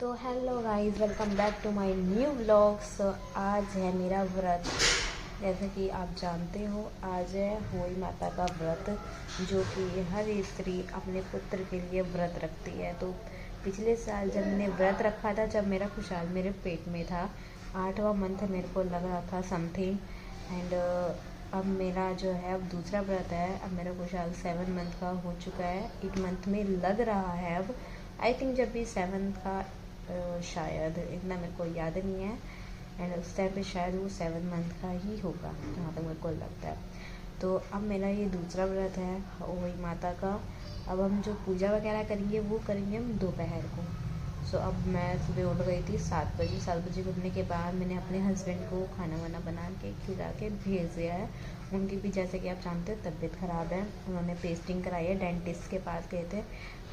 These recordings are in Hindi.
तो hello guys, welcome back to my new vlogs. आज है मेरा व्रत। जैसे कि आप जानते हो, आज है होई माता का व्रत, जो कि हर स्त्री अपने पुत्र के लिए व्रत रखती है। तो पिछले साल जब मैंने व्रत रखा था, जब मेरा खुशहाल मेरे पेट में था, 8वां मंथ मेरे को लग रहा था समथिंग। एंड अब मेरा जो है अब दूसरा व्रत है। अब मेरा खुशहाल 7 मंथ का हो चुका है। 8 मंथ में लग रहा है अब, आई थिंक जब भी 7 का शायद, इतना मेरे को याद नहीं है। एंड उस टाइम पे शायद वो 7 मंथ का ही होगा, जहाँ तक मेरे को लगता है। तो अब मेरा ये दूसरा व्रत है वही माता का। अब हम जो पूजा वगैरह करेंगे वो करेंगे हम दोपहर को। सो अब मैं सुबह उठ गई थी 7 बजे। 7 बजे उठने के बाद मैंने अपने हस्बैंड को खाना वाना बना के खिला के भेज दिया है। उनकी भी, जैसे कि आप जानते हो, तबीयत ख़राब है। उन्होंने पेस्टिंग कराई है, डेंटिस्ट के पास गए थे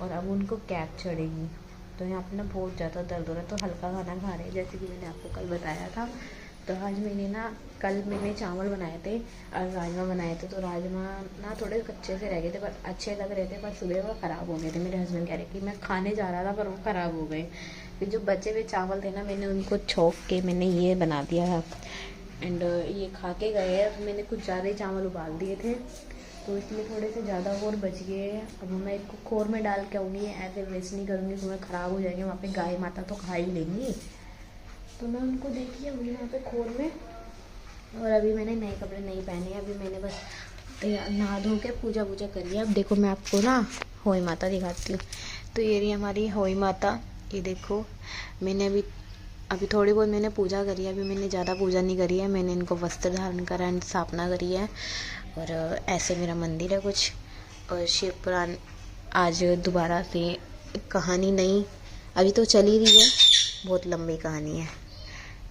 और अब उनको कैप चढ़ेगी। तो यहाँ पर ना बहुत ज़्यादा दर्द हो रहा है, तो हल्का खाना खा रहे हैं, जैसे कि मैंने आपको कल बताया था। तो आज मैंने ना, कल मैंने चावल बनाए थे और राजमा बनाए थे। तो राजमा ना थोड़े कच्चे से रह गए थे, पर अच्छे लग रहे थे, पर सुबह वो ख़राब हो गए थे। मेरे हस्बैंड कह रहे कि मैं खाने जा रहा था पर वो ख़राब हो गए। फिर जो बचे हुए चावल थे ना, मैंने उनको छोंक के मैंने ये बना दिया था। एंड ये खा के गए। अब मैंने कुछ ज़्यादा ही चावल उबाल दिए थे, तो इसलिए थोड़े से ज़्यादा और बच गए। अब मैं इसको खोर में डाल के आऊँगी, ऐसे वेस्ट नहीं करूँगी, तुम्हें ख़राब हो जाएंगे। वहाँ पे गाय माता तो खा ही लेंगी। तो मैं उनको देखी अभी वहाँ पे खोर में। और अभी मैंने नए कपड़े नहीं पहने हैं। अभी मैंने बस नहा धो के पूजा वूजा करी है। अब देखो मैं आपको ना होई माता दिखाती हूँ। तो ये रही हमारी होई माता। ये देखो, मैंने अभी थोड़ी बहुत मैंने पूजा करी है। अभी मैंने ज़्यादा पूजा नहीं करी है। मैंने इनको वस्त्र धारण करा है, स्थापना करी है। और ऐसे मेरा मंदिर है कुछ। और शिव पुराण आज दोबारा से कहानी नहीं, अभी तो चल ही रही है, बहुत लंबी कहानी है।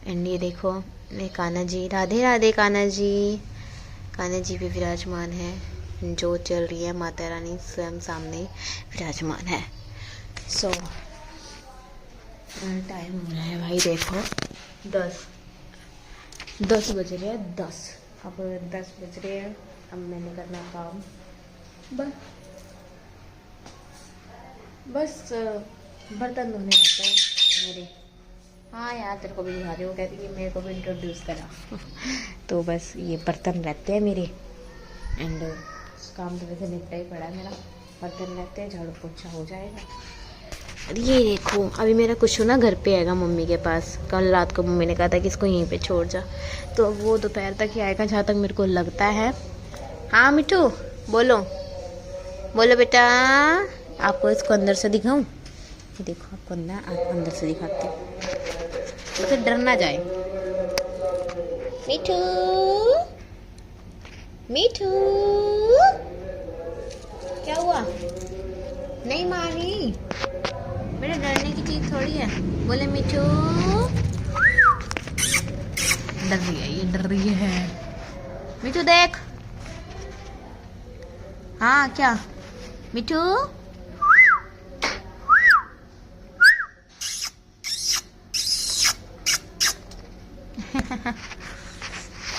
एंड ये देखो, मैं कान्हा जी, राधे राधे कान्हा जी। कान्हा जी भी विराजमान है। जो चल रही है, माता रानी स्वयं सामने विराजमान है। सो टाइम हो रहा है भाई, देखो 10 बज रहे हैं। 10 अब 10 बज रहे हैं। अब मैंने करना काम, बस बर्तन धोने रहते हैं मेरे। हाँ यार, तेरे को भी दिखा रही हूँ, कहती कि मेरे को भी इंट्रोड्यूस करा। तो बस ये बर्तन रहते हैं मेरे। एंड काम तो वैसे निपटा ही पड़ा है मेरा। बर्तन रहते हैं, झाड़ू पोछा हो जाएगा। और ये देखो, अभी मेरा कुछ ना घर पे आएगा मम्मी के पास। कल रात को मम्मी ने कहा था कि इसको यहीं पे छोड़ जा, तो वो दोपहर तक ही आएगा, जहाँ तक मेरे को लगता है। हाँ मिठू, बोलो बोलो बेटा। आपको इसको अंदर से दिखाऊं? ये देखो, आपको अंदर से दिखाती हूँ, तो डर ना जाए। मिठू मिठू, क्या हुआ? नहीं मानी, बेटा डरने की चीज थोड़ी है। बोले मिठू। डर रही है, ये डर रही है। मिठू देख। हाँ क्या मिठू?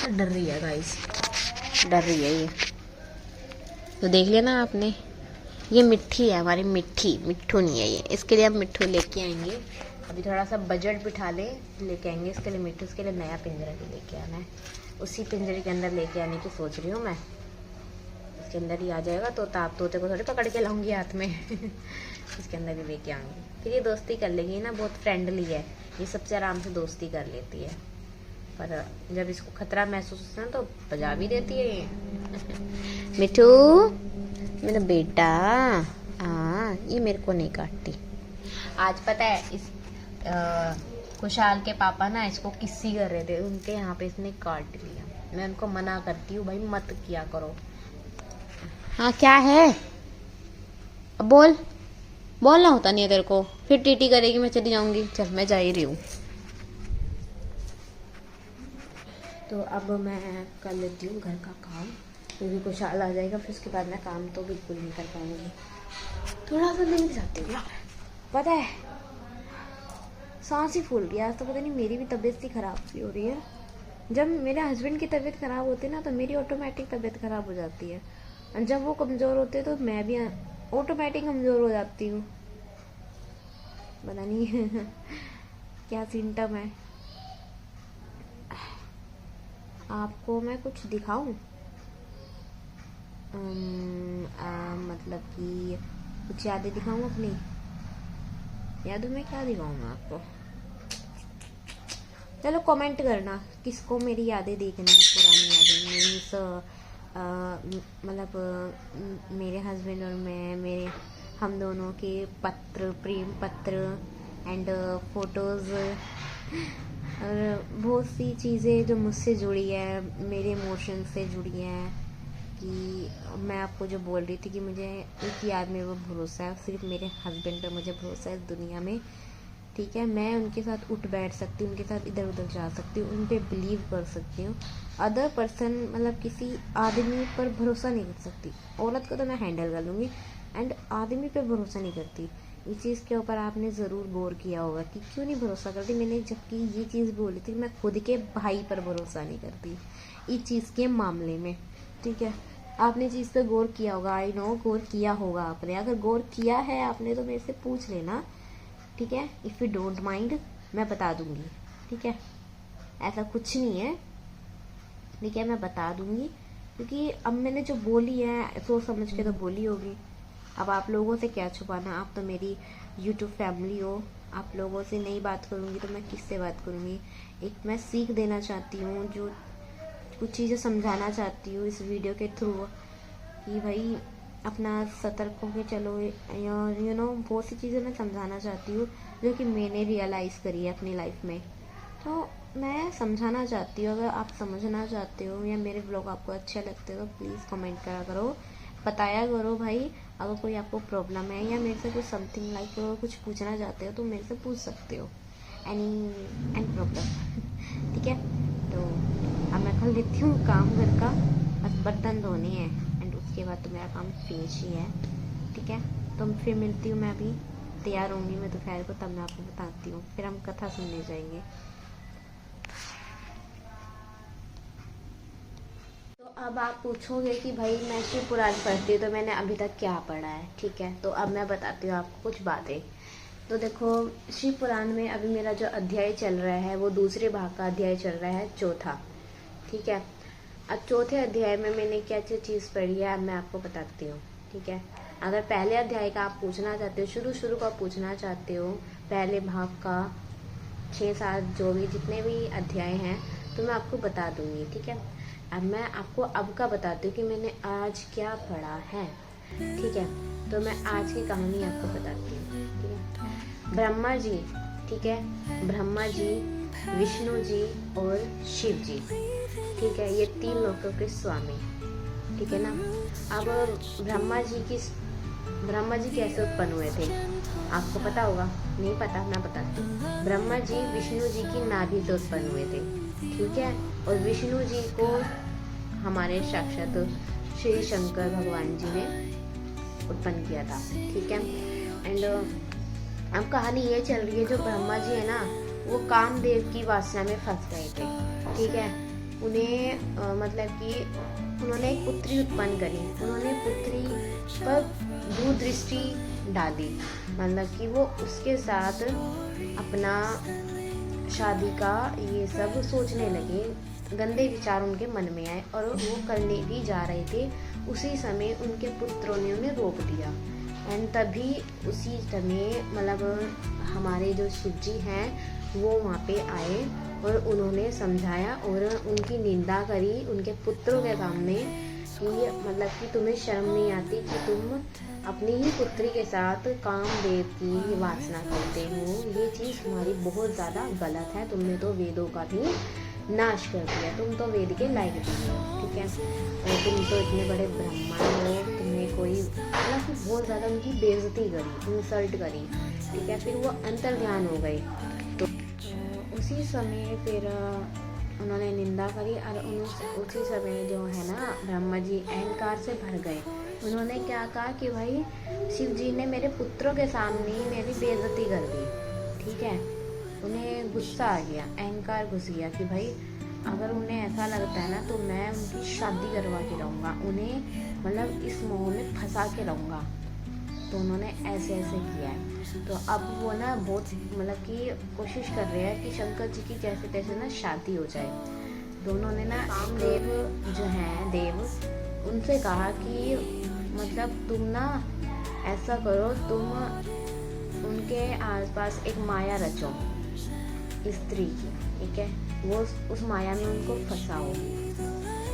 डर रही है गाइस, डर रही है ये। तो देख लिया ना आपने, ये मिट्टी है हमारी, मिट्टू नहीं है ये। इसके लिए हम मिट्टू लेके आएंगे। अभी थोड़ा सा बजट बिठा लेके आएंगे इसके लिए मिट्टू। इसके लिए नया पिंजरा भी लेके आना है। उसी पिंजरे के अंदर लेके आने की सोच रही हूँ मैं। इसके अंदर ही आ जाएगा, तो ताप तोते को थोड़ी पकड़ के लाऊंगी हाथ में। इसके अंदर भी लेके आऊँगी। फिर ये दोस्ती कर लेगी ना, बहुत फ्रेंडली है ये, सबसे आराम से दोस्ती कर लेती है। पर जब इसको खतरा महसूस होता है ना, तो बजा भी देती है ये। मिठू मेरा बेटा, हाँ ये मेरे को नहीं काटती। आज पता है, इस खुशहाल के पापा ना इसको किस्सी कर रहे थे, उनके यहाँ पे इसने काट लिया। मैं उनको मना करती हूँ, भाई मत किया करो। हाँ क्या है? अब बोलना होता नहीं है तेरे को, फिर टीटी करेगी, मैं चली जाऊंगी। चल मैं जा ही रही हूँ। तो अब मैं कर लेती हूँ घर का काम, क्योंकि खुशहाल आ जाएगा, फिर उसके बाद मैं काम तो बिल्कुल नहीं कर पाऊँगी। थोड़ा सा लेट जाती हूँ, पता है सांस ही फूल गया। आज तो पता नहीं, मेरी भी तबीयत सी ख़राब सी हो रही है। जब मेरे हस्बैंड की तबीयत ख़राब होती है ना, तो मेरी ऑटोमेटिक तबीयत ख़राब हो जाती है। और जब वो कमज़ोर होते हैं तो मैं भी ऑटोमेटिक कमज़ोर हो जाती हूँ। पता नहीं क्या सिम्टम है। आपको मैं कुछ दिखाऊं? मतलब कि कुछ यादें दिखाऊं अपनी? यादों में क्या दिखाऊं मैं आपको? चलो कमेंट करना किसको मेरी यादें देखनी है, पुरानी यादें। मीन्स मतलब मेरे हस्बैंड और मैं, मेरे हम दोनों के पत्र, प्रेम पत्र एंड फोटोज़ और बहुत सी चीज़ें जो मुझसे जुड़ी है, मेरे इमोशन से जुड़ी हैं। कि मैं आपको जो बोल रही थी कि मुझे एक याद मेरे को भरोसा है, सिर्फ मेरे हस्बैंड पे मुझे भरोसा है इस दुनिया में। ठीक है, मैं उनके साथ उठ बैठ सकती हूँ, उनके साथ इधर उधर जा सकती हूँ, उन पर बिलीव कर सकती हूँ। अदर पर्सन मतलब किसी आदमी पर भरोसा नहीं कर सकती। औरत को तो मैं हैंडल कर लूँगी, एंड आदमी पे भरोसा नहीं करती। इस चीज़ के ऊपर आपने ज़रूर गौर किया होगा कि क्यों नहीं भरोसा करती। मैंने जबकि ये चीज़ बोली थी, मैं खुद के भाई पर भरोसा नहीं करती इस चीज़ के मामले में। ठीक है, आपने चीज़ पे गौर किया होगा, आई नो गौर किया होगा आपने। अगर गौर किया है आपने तो मेरे से पूछ लेना। ठीक है, इफ़ यू डोंट माइंड मैं बता दूंगी। ठीक है, ऐसा कुछ नहीं है। ठीक है, मैं बता दूंगी, क्योंकि अब मैंने जो बोली है सोच समझ के तो बोली होगी। अब आप लोगों से क्या छुपाना, आप तो मेरी यूट्यूब फैमिली हो। आप लोगों से नहीं बात करूंगी तो मैं किससे बात करूंगी? एक मैं सीख देना चाहती हूँ, जो कुछ चीज़ें समझाना चाहती हूँ इस वीडियो के थ्रू, कि भाई अपना सतर्क होकर चलो। यू नो बहुत सी चीज़ें मैं समझाना चाहती हूँ जो कि मैंने रियलाइज़ करी है अपनी लाइफ में, तो मैं समझाना चाहती हूँ। अगर आप समझना चाहते हो या मेरे ब्लॉग आपको अच्छे लगते हो तो प्लीज़ कमेंट करा करो, बताया करो भाई। अगर कोई आपको प्रॉब्लम है या मेरे से कुछ समथिंग लाइक कुछ पूछना चाहते हो तो मेरे से पूछ सकते हो, एनी प्रॉब्लम। ठीक है, तो अब मैं कर लेती हूँ काम घर का, बस बर्तन धोने हैं एंड उसके बाद तो मेरा काम फिनिश ही है। ठीक है, तो फिर मिलती हूँ, मैं अभी तैयार होंगी मैं दोपहर को, तब मैं आपको बताती हूँ। फिर हम कथा सुनने जाएंगे। तो अब आप पूछोगे कि भाई मैं शिव पुराण पढ़ती हूँ तो मैंने अभी तक क्या पढ़ा है। ठीक है, तो अब मैं बताती हूँ आपको कुछ बातें। तो देखो, शिव पुराण में अभी मेरा जो अध्याय चल रहा है वो दूसरे भाग का अध्याय चल रहा है, चौथा। ठीक है, अब चौथे अध्याय में मैंने क्या क्या चीज़ पढ़ी है अब मैं आपको बताती हूँ। ठीक है, अगर पहले अध्याय का आप पूछना चाहते हो, शुरू का पूछना चाहते हो, पहले भाग का 6-7 जो भी जितने भी अध्याय हैं तो मैं आपको बता दूंगी। ठीक है, अब मैं आपको अब का बताती हूँ कि मैंने आज क्या पढ़ा है। ठीक है, तो मैं आज की कहानी आपको बताती हूँ। ठीक है, ब्रह्मा जी, ठीक है, ब्रह्मा जी, विष्णु जी और शिव जी, ठीक है, ये 3 लोकों के स्वामी। ठीक है ना। अब ब्रह्मा जी कैसे उत्पन्न हुए थे आपको पता होगा? नहीं पता, मैं बताती हूँ। ब्रह्मा जी विष्णु जी की नाभि से उत्पन्न हुए थे। ठीक है, और विष्णु जी को हमारे साक्षात श्री शंकर भगवान जी ने उत्पन्न किया था। ठीक है, एंड अब कहानी ये चल रही है, जो ब्रह्मा जी है ना वो कामदेव की वासना में फंस गए थे। ठीक है, उन्हें मतलब कि उन्होंने एक पुत्री उत्पन्न करी, उन्होंने पुत्री पर दूरदृष्टि डाली, मतलब कि वो उसके साथ अपना शादी का ये सब सोचने लगे। गंदे विचार उनके मन में आए और वो करने भी जा रहे थे। उसी समय उनके पुत्रों ने उन्हें रोक दिया, एंड तभी उसी समय मतलब हमारे जो शिव जी हैं वो वहाँ पे आए और उन्होंने समझाया और उनकी निंदा करी उनके पुत्रों के सामने कि मतलब कि तुम्हें शर्म नहीं आती कि तुम अपनी ही पुत्री के साथ कामदेव की वासना करते हो। ये चीज़ तुम्हारी बहुत ज़्यादा गलत है, तुमने तो वेदों का भी नाश कर दिया, तुम तो वेद के लायक नहीं हो। ठीक है, और तुम तो इतने बड़े ब्राह्मण हो, तुम्हें कोई मतलब कि बहुत ज़्यादा उनकी बेइज्जती करी, इंसल्ट करी। ठीक है, फिर वो अंतर्ध्यान हो गए। तो उसी समय फिर उन्होंने निंदा करी और उसी समय जो है ना ब्रह्मा जी अहंकार से भर गए। उन्होंने क्या कहा कि भाई शिव जी ने मेरे पुत्रों के सामने ही मेरी बेइज्जती कर दी। ठीक है, उन्हें गुस्सा आ गया, अहंकार घुस गया कि भाई अगर उन्हें ऐसा लगता है ना तो मैं उनकी शादी करवा के रहूँगा, उन्हें मतलब इस मोह में फंसा के रहूँगा। तो उन्होंने ऐसे ऐसे किया है। तो अब वो ना बहुत मतलब कि कोशिश कर रहे हैं कि शंकर जी की जैसे तैसे ना शादी हो जाए। तो उन्होंने ना कामदेव जो हैं देव उनसे कहा कि मतलब तुम ना ऐसा करो, तुम उनके आसपास एक माया रचो स्त्री की, ठीक है, वो उस माया में उनको फंसाओ।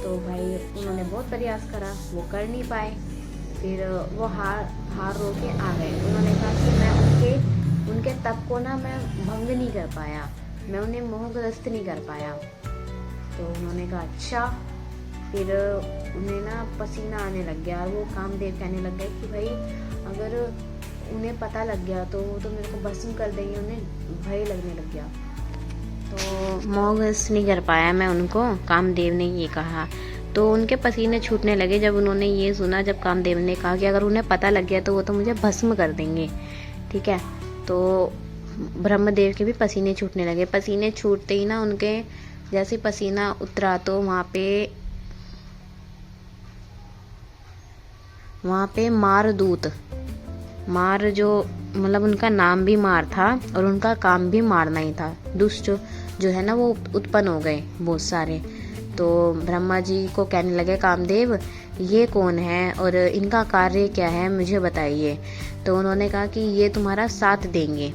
तो भाई उन्होंने बहुत प्रयास करा, वो कर नहीं पाए। फिर वो हार रो के आ गए। उन्होंने कहा कि मैं उनके तप को ना मैं भंग नहीं कर पाया, मैं उन्हें मोहग्रस्त नहीं कर पाया। तो उन्होंने कहा अच्छा। फिर उन्हें ना पसीना आने लग गया और वो कामदेव कहने लग गए कि भाई अगर उन्हें पता लग गया तो वो तो मेरे को भस्म कर देंगे, उन्हें भय लगने लग गया। तो मोहग्रस्त नहीं कर पाया मैं उनको, कामदेव ने ये कहा। तो उनके पसीने छूटने लगे जब उन्होंने ये सुना, जब कामदेव ने कहा कि अगर उन्हें पता लग गया तो वो तो मुझे भस्म कर देंगे, ठीक है। तो ब्रह्मदेव के भी पसीने छूटने लगे। पसीने छूटते ही ना उनके जैसे पसीना उतरा तो वहाँ पे मार जो मतलब उनका नाम भी मार था और उनका काम भी मारना ही था। दुष्ट जो है ना वो उत्पन्न हो गए बहुत सारे। तो ब्रह्मा जी को कहने लगे कामदेव ये कौन है और इनका कार्य क्या है, मुझे बताइए। तो उन्होंने कहा कि ये तुम्हारा साथ देंगे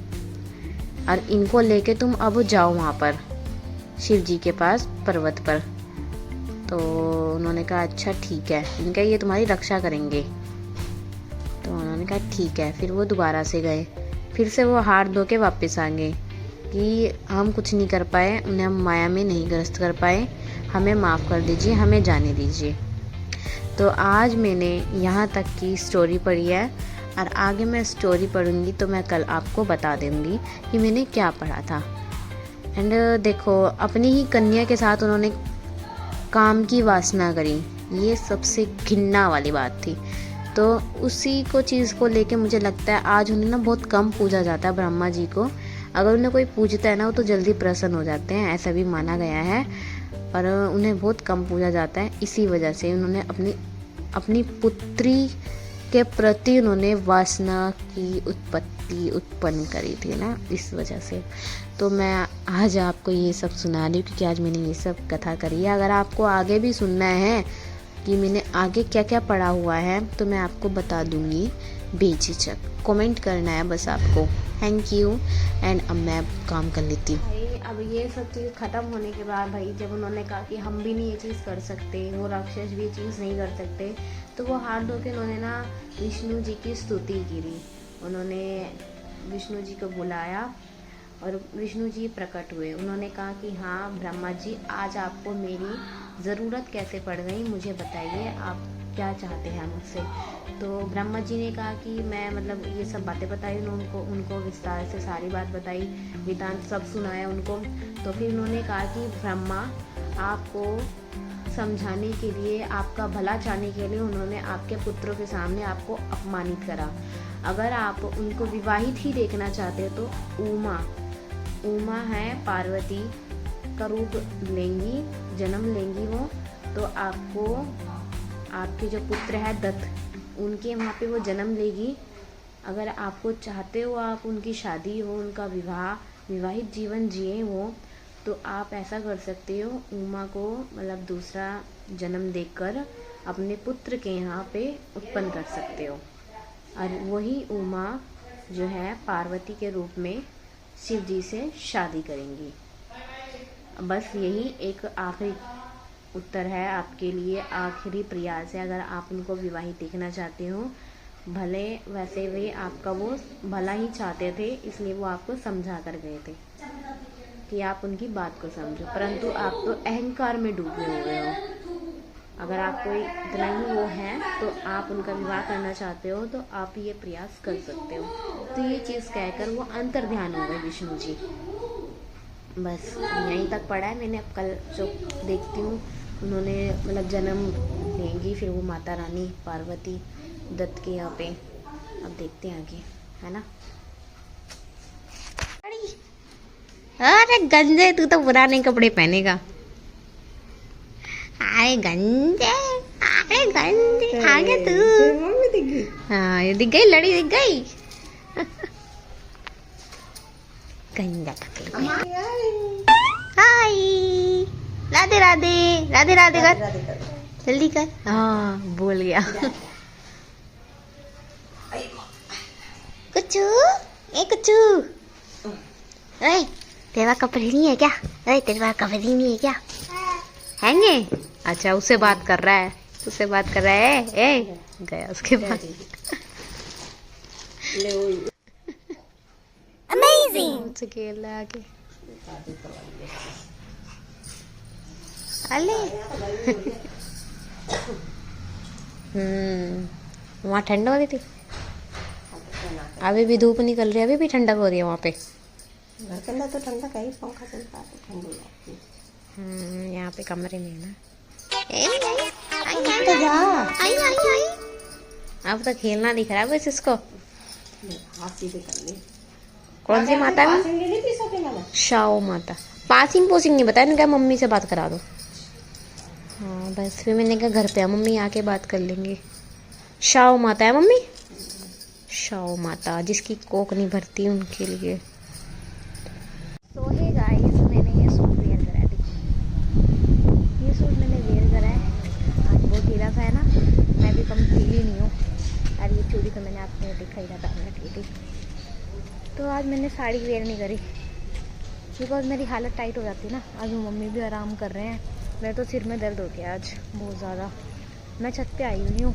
और इनको लेके तुम अब जाओ वहाँ पर शिव जी के पास पर्वत पर। तो उन्होंने कहा अच्छा ठीक है, इनका ये तुम्हारी रक्षा करेंगे। तो उन्होंने कहा ठीक है। फिर वो दोबारा से गए, फिर से वो हार धो के वापस आ गए कि हम कुछ नहीं कर पाए, उन्हें हम माया में नहीं ग्रस्त कर पाए, हमें माफ़ कर दीजिए, हमें जाने दीजिए। तो आज मैंने यहाँ तक की स्टोरी पढ़ी है और आगे मैं स्टोरी पढ़ूंगी तो मैं कल आपको बता दूंगी कि मैंने क्या पढ़ा था। एंड देखो अपनी ही कन्या के साथ उन्होंने काम की वासना करी, ये सबसे घिनना वाली बात थी। तो उसी को चीज़ को लेके मुझे लगता है आज उन्हें ना बहुत कम पूजा जाता है ब्रह्मा जी को। अगर उन्हें कोई पूजता है ना वो तो जल्दी प्रसन्न हो जाते हैं, ऐसा भी माना गया है, पर उन्हें बहुत कम पूजा जाता है। इसी वजह से उन्होंने अपनी पुत्री के प्रति उन्होंने वासना की उत्पन्न करी थी ना, इस वजह से। तो मैं आज आपको ये सब सुना रही हूँ क्योंकि आज मैंने ये सब कथा करी है। अगर आपको आगे भी सुनना है कि मैंने आगे क्या क्या पढ़ा हुआ है तो मैं आपको बता दूंगी बेझिझक, कमेंट करना है बस आपको। Thank you. एंड अब मैं काम कर लेती हूँ। अब ये सब चीज़ ख़त्म होने के बाद भाई जब उन्होंने कहा कि हम भी नहीं ये चीज़ कर सकते, वो राक्षस भी ये चीज़ नहीं कर सकते, तो वो हाथ धो के उन्होंने ना विष्णु जी की स्तुति की। उन्होंने विष्णु जी को बुलाया और विष्णु जी प्रकट हुए। उन्होंने कहा कि हाँ ब्रह्मा जी आज आपको मेरी ज़रूरत कैसे पड़ गई, मुझे बताइए आप क्या चाहते हैं मुझसे। तो ब्रह्मा जी ने कहा कि मैं मतलब ये सब बातें बताई उनको विस्तार से सारी बात बताई, वेदांत सब सुनाया उनको। तो फिर उन्होंने कहा कि ब्रह्मा आपको समझाने के लिए, आपका भला चाहने के लिए उन्होंने आपके पुत्रों के सामने आपको अपमानित करा। अगर आप उनको विवाहित ही देखना चाहते हो तो उमा है पार्वती का रूप लेंगी, जन्म लेंगी वो, तो आपको आपके जो पुत्र है दत्त उनके वहाँ पे वो जन्म लेगी। अगर आपको चाहते हो आप उनकी शादी हो, उनका विवाहित जीवन जिए वो, तो आप ऐसा कर सकते हो, उमा को मतलब दूसरा जन्म देकर अपने पुत्र के यहाँ पे उत्पन्न कर सकते हो। और वही उमा जो है पार्वती के रूप में शिव जी से शादी करेंगी। बस यही एक आखिरी उत्तर है आपके लिए, आखिरी प्रयास है। अगर आप उनको विवाहित देखना चाहते हो, भले वैसे वे आपका वो भला ही चाहते थे, इसलिए वो आपको समझा कर गए थे कि आप उनकी बात को समझो, परंतु आप तो अहंकार में डूबे हुए हो। अगर आपको इतना ही वो है तो आप उनका विवाह करना चाहते हो तो आप ये प्रयास कर सकते हो। तो ये चीज़ कहकर वो अंतर्ध्यान हो गए विष्णु जी। बस यहीं तक पढ़ा है मैंने। अब कल जो देखती हूँ उन्होंने मतलब जन्म लेंगी, फिर वो माता रानी पार्वती दत्त के यहाँ पे। अब देखते हैं आगे, है ना। अरे गंजे, तू तो पुराने कपड़े पहनेगा। अरे गंजे, अरे गंजे आ गया तू। दिख गई। हाँ ये दिख गई, लड़ी दिख गई। कहीं हाय, राधे राधे, राधे राधे कर, जल्दी कर। हाँ बोल गया। कुचू, ए कुचू, अरे तेरे पास कपड़े नहीं है क्या? अरे तेरे पास कपड़े नहीं है क्या? हैंगे? अच्छा उससे बात कर रहा है, उससे बात कर रहा है। ए गया उसके पास। अमेजिंग, मुझसे खेल रहा है आके। अले वहाँ ठंडा हो रही थी, अभी भी धूप निकल रही है, अभी भी ठंडक हो रही है वहाँ पे। घर के अंदर तो ठंडा का ही पंखा चलता है, ठंडी लगती है। यहाँ पे कमरे में है ना। तो जा, अब तो खेलना दिख रहा है बस इसको। हाथ सीधे कर ले। कौन सी माता है? शाओ माता। पासिंग पोसिंग नहीं बताया, क्या मम्मी से बात करा दो। हाँ बस फिर मैंने कहा घर पे आ मम्मी, आके बात कर लेंगे। शाओ माता है मम्मी, शाओ माता, जिसकी कोक नहीं भरती उनके लिए। तो हे गाइस, मैंने ये सूट वेयर करा है। ये सूट मैंने वेयर करा है, आज बहुत ढीला सा है ना, मैं भी कम ढीली नहीं हूँ। और ये चूड़ी तो मैंने आपको दिखाई था पहन रखी थी। तो आज मैंने साड़ी वेयर नहीं करी, बिकॉज मेरी हालत टाइट हो जाती है ना। आज मम्मी भी आराम कर रहे हैं, मेरे तो सिर में दर्द हो गया आज बहुत ज़्यादा। मैं छत पे आई हुई हूँ,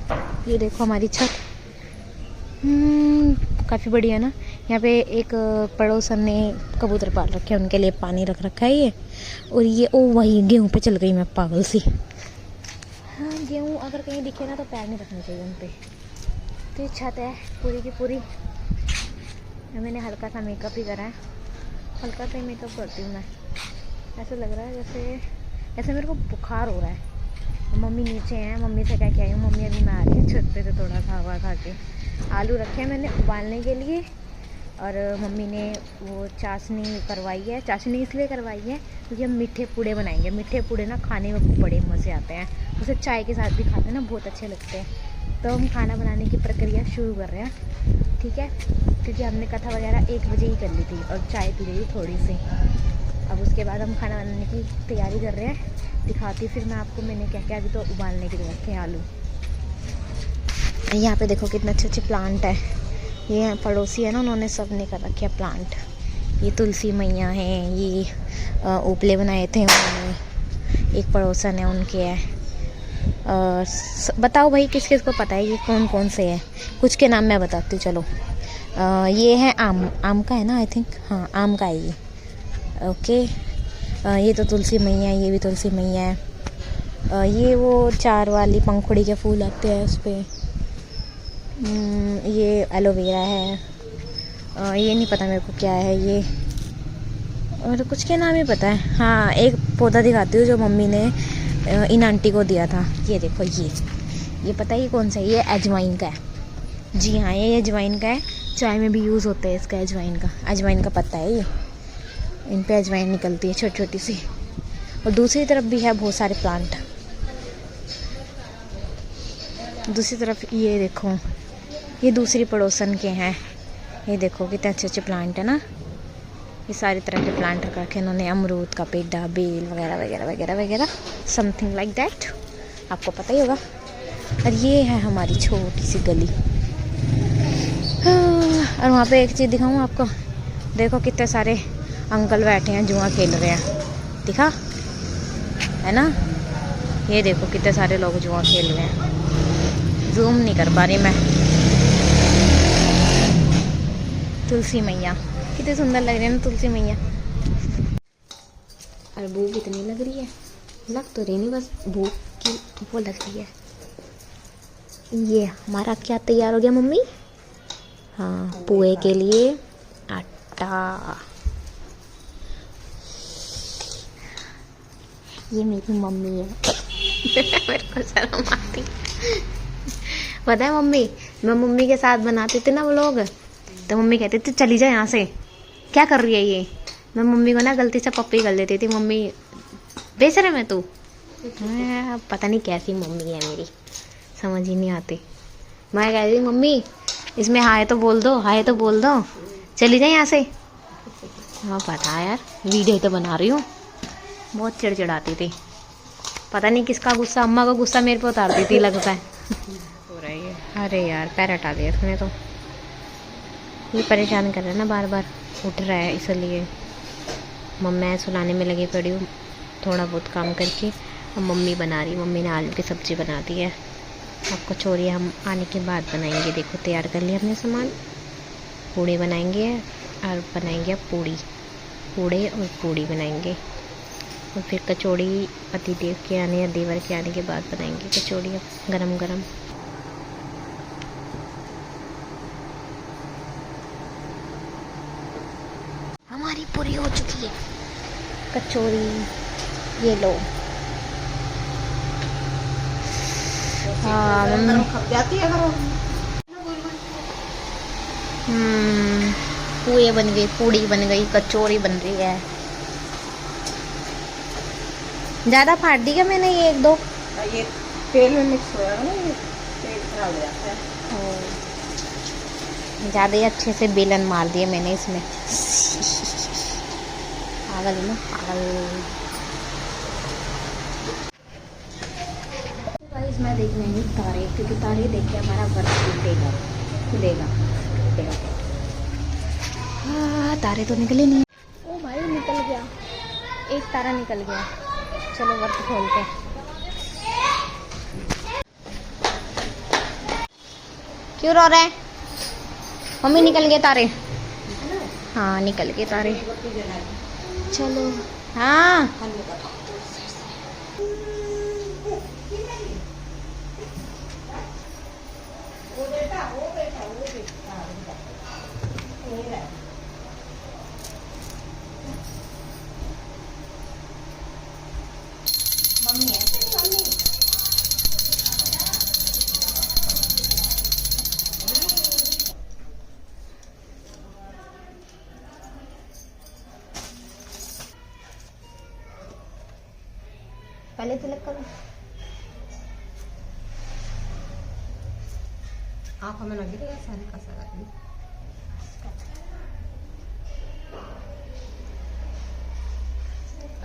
ये देखो हमारी छत काफ़ी बड़ी है ना। यहाँ पे एक पड़ोसन ने कबूतर पाल रखे हैं, उनके लिए पानी रख रखा है ये। और ये ओ वही गेहूँ पे चल गई मैं, पागल सी। हाँ गेहूँ अगर कहीं दिखे ना तो पैर नहीं रखने चाहिए उन पर। तो ये छत है पूरी की पूरी। मैंने हल्का सा मेकअप ही करा है, हल्का सा ही मेकअप करती हूँ मैं। ऐसा लग रहा है जैसे मेरे को बुखार हो रहा है। मम्मी नीचे हैं, मम्मी से क्या आई हूँ, मम्मी अभी मैं आ रही है छत पे से थोड़ा सा हवा खा के। आलू रखे हैं मैंने उबालने के लिए, और मम्मी ने वो चाशनी करवाई है। चाशनी इसलिए करवाई है क्योंकि हम मीठे पूड़े बनाएंगे। मीठे पूड़े ना खाने में बड़े मज़े आते हैं, उसे चाय के साथ भी खाते हैं ना, बहुत अच्छे लगते हैं। तो हम खाना बनाने की प्रक्रिया शुरू कर रहे हैं, ठीक है, क्योंकि हमने कथा वगैरह 1 बजे ही कर ली थी और चाय पी ली थोड़ी सी। अब उसके बाद हम खाना बनाने की तैयारी कर रहे हैं, दिखाती फिर मैं आपको मैंने क्या क्या। अभी तो उबालने के लिए रखे हैं आलू। यहाँ पे देखो कितने अच्छे अच्छे प्लांट है। ये पड़ोसी है ना, उन्होंने सब ने कर रखे हैं प्लांट। ये तुलसी मैया हैं, ये उपले बनाए थे उन्होंने, एक पड़ोसन है उनके है। बताओ भाई किस किस को पता है ये कौन कौन से है, कुछ के नाम मैं बताती हूँ। चलो ये है आम का है ना, आई थिंक, हाँ आम का है ये। ओके ये तो तुलसी मैया है, ये भी तुलसी मैया है। ये वो 4 वाली पंखुड़ी के फूल आते हैं उस पर। ये एलोवेरा है। ये नहीं पता मेरे को क्या है ये, और कुछ के नाम ही पता है। हाँ एक पौधा दिखाती हूँ जो मम्मी ने इन आंटी को दिया था। ये देखो ये पता है ये कौन सा है? ये अजवाइन का है। जी हाँ ये अजवाइन का है, चाय में भी यूज़ होता है इसका। अजवाइन का पत्ता है ये, इन पे अजवाइन निकलती है छोटी छोटी सी। और दूसरी तरफ भी है बहुत सारे प्लांट। दूसरी तरफ ये देखो, ये दूसरी पड़ोसन के हैं। ये देखो कितने अच्छे अच्छे प्लांट है ना। ये सारी तरह के प्लांट रख रखे इन्होंने, अमरूद का पेड़ा, बेल वगैरह वगैरह वगैरह वगैरह, समथिंग लाइक दैट, आपको पता ही होगा। और ये है हमारी छोटी सी गली। और वहाँ पे एक चीज़ दिखाऊँ आपको, देखो कितने सारे अंकल बैठे हैं जुआ खेल रहे हैं, दिखा है ना। ये देखो कितने सारे लोग जुआ खेल रहे हैं, जूम नहीं कर पा रही मैं। तुलसी मैया कितनी सुंदर लग रही है ना, तुलसी मैया। और भूख इतनी लग रही है, लग तो रही नहीं, बस भूख की वो लग रही है। ये हमारा क्या तैयार हो गया मम्मी? हाँ पोहे के लिए आटा। ये मेरी मम्मी है। मेरे को शर्म आती। पता है मम्मी, मैं मम्मी के साथ बनाती थी ना वो लोग, तो मम्मी कहती थी चली जा यहाँ से, क्या कर रही है ये। मैं मम्मी को ना गलती से पप्पी कर देती थी, मम्मी बेशरम है तू। पता नहीं कैसी मम्मी है मेरी, समझ ही नहीं आती। मैं कह रही मम्मी इसमें हाय तो बोल दो, हाय तो बोल दो, चली जाए यहाँ से। हाँ पता है यार, वीडियो तो बना रही हूँ। बहुत चिड़चिड़ाती थी, पता नहीं किसका गुस्सा, अम्मा का गुस्सा मेरे पे उतारती थी लगता है। हो रही है। अरे यार पैर हटा दिया इसने तो, ये परेशान कर रहा है ना, बार बार उठ रहा है, इसलिए मम्मी सुलाने में लगी पड़ी हूँ थोड़ा बहुत काम करके। अब मम्मी बना रही, मम्मी ने आलू की सब्ज़ी बना दी है। अब कचौरी हम आने के बाद बनाएंगे। देखो तैयार कर लिया हमने सामान, पूड़ी बनाएंगे और बनाएंगे अब पूड़े और पूड़ी बनाएंगे, और फिर कचौड़ी पति देव के आने या देवर के आने के बाद बनाएंगे कचौड़ी गरम गरम। हमारी पूरी हो चुकी है कचौरी, ये लो। हाँ खप जाती है अगर पूए बन गई, पूड़ी बन गई, कचौरी बन रही है। ज़्यादा फाड़ दी क्या मैंने ये 1-2? ये तेल में मिक्स होगा ना, ये तेल खराब हो जाता है। ज़्यादा ही अच्छे से बेलन मार दिए मैंने इसमें। पागल ना पागल। गाइस मैं देख रही हूँ तारे, क्योंकि तारे देख के हमारा व्रत खुलेगा। हाँ तारे तो निकले नहीं। ओ भाई निकल गया, एक तारा निकल गया। चलो व्रत खोलते हैं। क्यों रो रहे हैं? मम्मी निकल गए तारे। हाँ निकल गए तारे। चलो हाँ पहले तिलक करो। आँखों में लगी रहेगा सारे का सारा।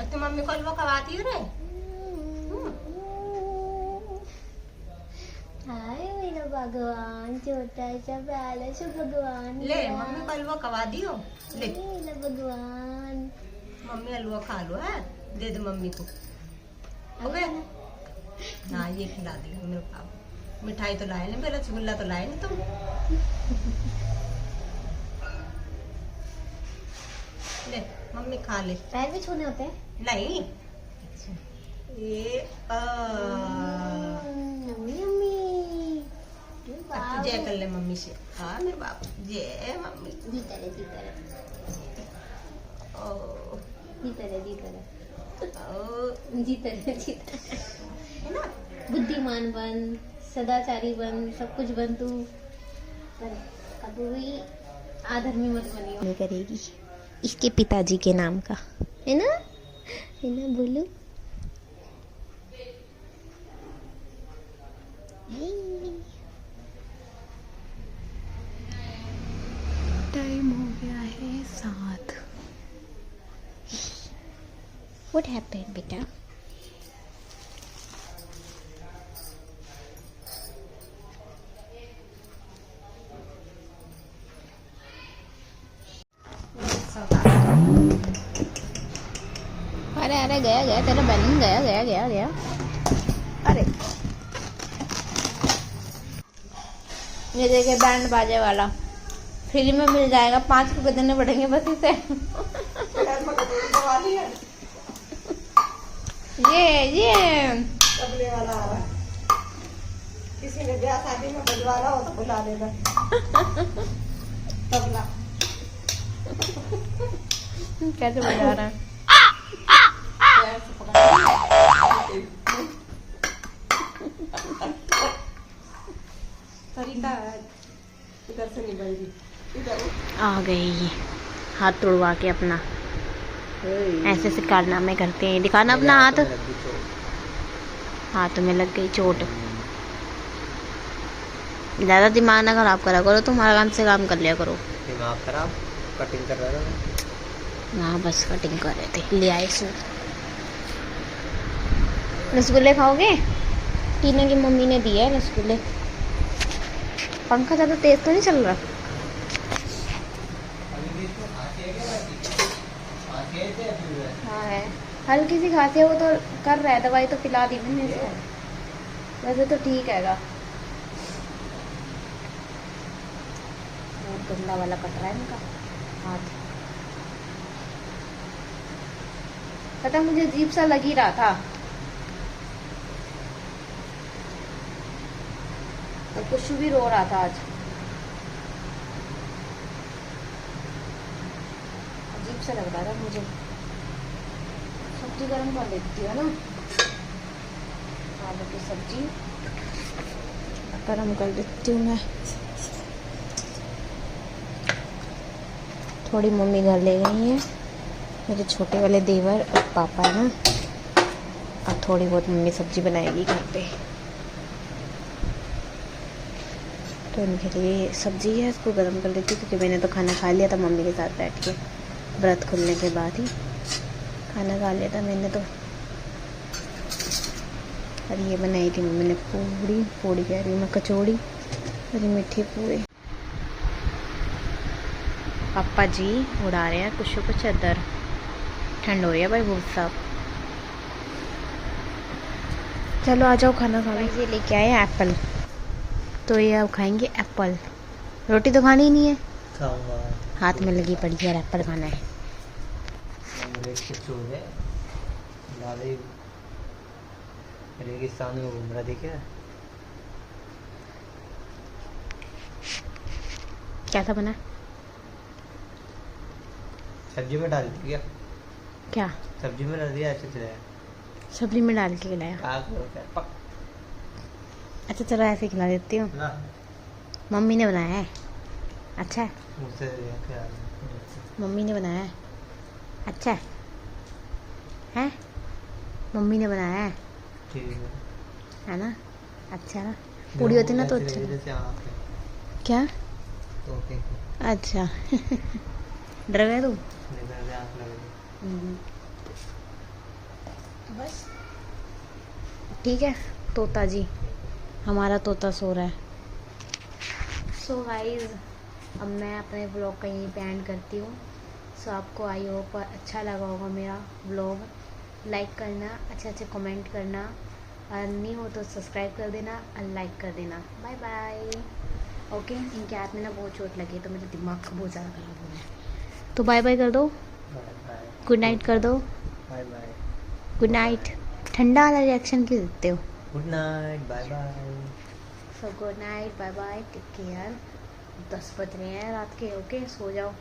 तो मम्मी को हलवा खवाती हो रे? हाय मेरा भगवान, छोटा सा प्याला सा भगवान। ले मम्मी को हलवा खवा दियो। ले मेरा भगवान। मम्मी हलवा खा लो है, दे दो मम्मी को। हो गया ना, ये खिला देगा मेरे पापा। मिठाई तो लाए नहीं, पहले रसगुल्ला तो लाए नहीं तुम। ले मम्मी खा ले। पैर भी छूने होते हैं? नहीं ये अब जय कर ले मम्मी से। हाँ मेरे बाप जय मम्मी। जीता रहे जीता रहे जीता रहे जीता रहे जीता रहे जीता रहे, है ना? बुद्धिमान बन, सदाचारी बन, सब कुछ बन तू, पर कभी आधर्मी मत बनियो। नहीं करेगी इसके पिताजी के नाम का, है ना बोलो। टाइम हो गया है 7। What happened बेटा? अरे अरे गया गया तेरा बैलून, गया गया गया गया। अरे ये देखिए बैंड बाजे वाला फ्री में मिल जाएगा, 5 रुपए देने पड़ेंगे बस इसे। ये तबले वाला आ रहा है, किसी ने ब्याह शादी में बजवा रहा हो तो बुला देना। तबला कैसे बजा रहा है? तरीका है, इधर से नहीं बजेगी, इधर आ गई हाथ तोड़वा के अपना ऐसे ऐसे कारनामे करते हैं। दिखाना अपना हाथ, हाथ में लग गई चोट। ज़्यादा दिमाग ना खराब करा करो, तुम आराम से काम कर लिया करो। दिमाग खराब, कटिंग कर रहा था। हाँ बस कटिंग कर रहे थे, ले आए सूट। रसगुल्ले खाओगे? टीना की मम्मी ने दिया है रसगुल्ले। पंखा ज़्यादा तेज तो नहीं चल रहा? हाँ है, हल्की सी खांसी है, वो तो कर रहा है, दवाई तो पिला दी मैंने इसको। वैसे तो ठीक हैगा। बहुत गंदा वाला कट रहा है इनका हाथ। पता मुझे अजीब सा लग ही रहा था। और कुछ भी रो रहा था आज, अजीब सा लग रहा था मुझे। सब्जी गर्म कर देती है ना, आलू की सब्जी गर्म कर देती हूँ मैं। थोड़ी मम्मी घर ले गई है, मेरे छोटे वाले देवर और पापा है ना। अब थोड़ी बहुत मम्मी सब्जी बनाएगी घर पे, तो इनके लिए सब्जी है, इसको गर्म कर देती हूँ। क्योंकि मैंने तो खाना खा लिया था मम्मी के साथ बैठ के, व्रत खुलने के बाद ही खाना खा लिया था मैंने तो। और ये बनाई थी मम्मी ने पूड़ी कह रही हूँ मैं, कचौड़ी और मीठी पूड़ी। पापा जी उड़ा रहे हैं कुछ चादर, ठंड हो रही है भाई बहुत साहब। चलो आ जाओ खाना खा लो। ये लेके आए एप्पल, तो ये अब खाएंगे एप्पल। रोटी तो खानी ही नहीं है, खाऊंगा। हाथ में लगी पड़ी है, एप्पल खाना है। रेगिस्तान में घूम रहा, देखे क्या था बना? सब्जी में डाल दिया क्या? सब्जी में डाल दिया, अच्छे से सब्जी में डाल के खिलाया? अच्छा चलो ऐसे खिला देती हूँ। मम्मी ने बनाया है। अच्छा है, मम्मी ने बनाया है। अच्छा है, मम्मी ने बनाया है, है ना? अच्छा ना, पूरी होती ना तो अच्छा। क्या? अच्छा डर गया तू? बस ठीक है। तोता जी, हमारा तोता सो रहा है। सो गाइज, अब मैं अपने व्लॉग का यहीं पे एंड करती हूँ। सो आपको आई होप अच्छा लगा होगा मेरा व्लॉग। लाइक करना, अच्छे कमेंट करना, और नहीं हो तो सब्सक्राइब कर देना और लाइक कर देना। Bye bye. ओके, इनके हाथ में ना बहुत चोट लगी, तो मेरे दिमाग का बहुत ज़्यादा खराब हो गया। तो बाय बाय कर दो, गुड नाइट कर दो। Bye bye, good night. ठंडा वाला रिएक्शन क्यों देते हो? Good night, bye bye. So good night, bye bye, take care. 10 बज रहे हैं रात के। ओके, सो जाओ।